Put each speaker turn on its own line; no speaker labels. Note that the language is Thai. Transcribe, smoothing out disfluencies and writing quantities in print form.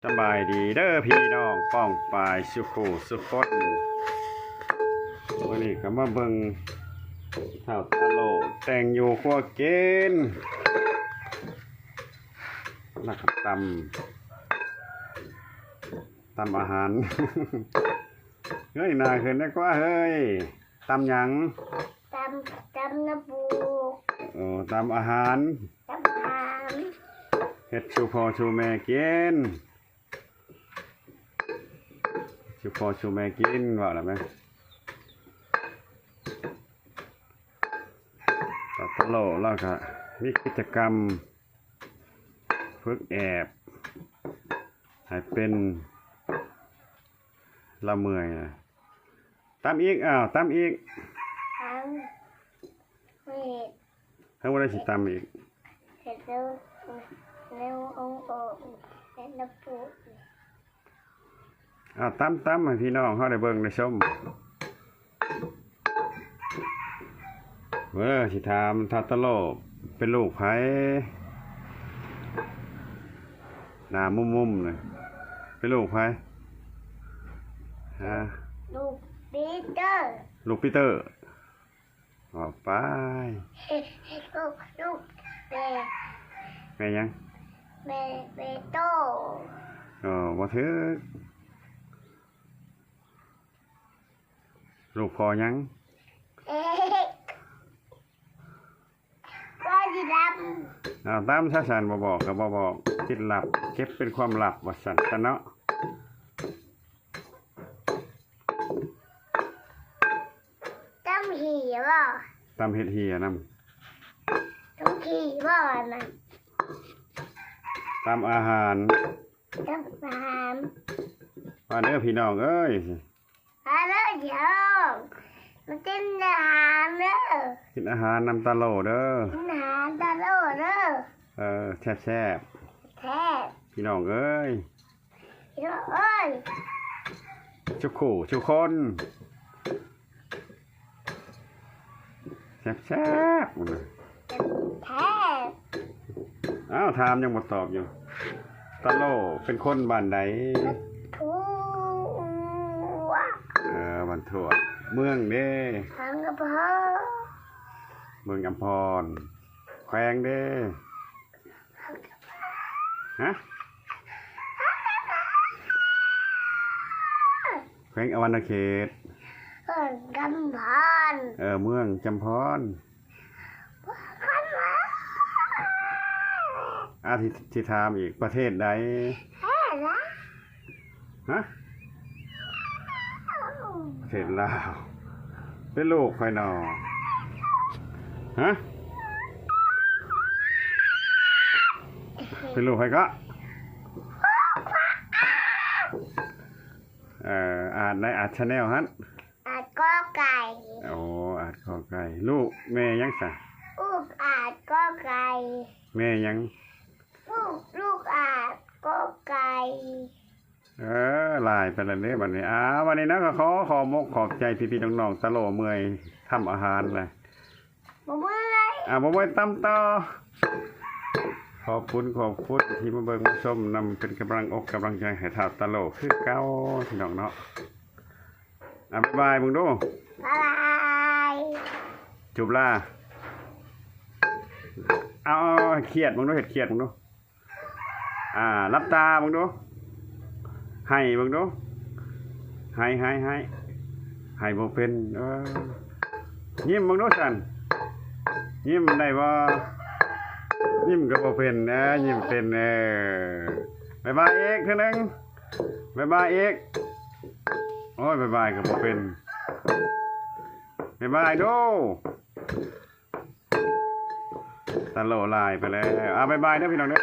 สบายดีเด้อพี่น้องป้องปายสุขุสุขคนวันนี้ก็มาเบิ่งข้าวตะโลแต่งอยู่ครัวเกณฑ์นะครับตำอาหาร เฮ้ยน่าขึ้นได้กว่าเฮ้ยตำหยัง
ตำน้ำปู
ตำอาหาร
ตำหาม
เฮ็ดชูพ่อชูแม่กินชูพ่อชูแม่กินว่าแล้วไหมตตโลแล้วก็มีกิจกรรมฝึกแอบให้เป็นละเมื่อยตามอีกตามอีก
ทำเห็ด
ทั้งวันได้สิตามอีก
เห็ดเร็วองค์เห็ดน้ำปู
ตามให้พี่น้องเขาได้เบิ่งได้ชมสิถามทัตตโลเป็นลูกไผหน้ามุมๆเลยเป็นลูกไผ
ลูกปีเตอร์
ลูกปีเตอร์ออกไป
ลูก
แม่ยัง
แม่โต
บ่ถึกลูกพอยัง
ก็ดีด
ตามช้าๆบ่บอกก็บ่บอกคิดลับเก็บเป็นความลับว่าซั่นซะเนาะ
ตำหีบ่
ตามเฮ็ดเหียนำ
ตำหีบ่น่ะ
ตามอาหาร
ตำหาม
ว่าเด้อพี่น้องเอ้ย
อะไรเดี๋ยวมันกินอาหารเด้อ
กินอาหารนำตะโลเด้อ
กินอาหารตะโลเด้อ
แซ่บ
แท้
พี่น้องเอ้ย
พี่น้องเอ้ย
ทุกคู่ทุกคนแซ่บ
แท้
ถามยังบ่ตอบอยู่ตะโลเป็นคนบ้านใด
ทั่ว
บ้านทั่วเมืองเด้
ทางอำเภอ
เมืองอัมพรแขวงเด้ฮะแขวงอวรรณเขต
จำพร
เมืองจำพรที่ถามอีกประเทศใดฮะประเทศลาวเป็นลูกใครหนอฮะเป็นลูกใครก็อาจในอาจชาแนลฮะ
อาจก็ไก่
อาจขอไก่ลูกแม่ยังสะ
อาจก็ไก่
แม่ยัง
ลูกอาจก็ไก่
ลายไปแล้วเนี่ยวันนี้วันนี้นะก็ขอมกขอบใจพี่ๆน้องๆตะโลเมื่อยทำอาหารเลย
บ่เมื่อย
บ่เมื่อยตำต่อขอบคุณที่มาเบิ่งมาชมนำเป็นกำลังอกกำลังใจให้ท่าตะโลคือเก้าพี่น้องเนาะบ๊ายบายมึงดู
บ๊ายบาย
จูบล่าเครียดมึงดูเห็ดเครียดมึงดูรับตามึงดูให้มึงดูให้บ่เป็นยิ้มมึงดูสั่นยิ้มได้บ่ยิ้มก็บ่เป็นนะยิ้มเป็นบ๊ายบายเอกเท่านึงบ๊ายบายเอกโอ้ยบ๊ายบายก็บ่เป็นบ๊ายบายดูตะโลลายไปแล้วบ๊ายบายนะพี่น้องเด้อ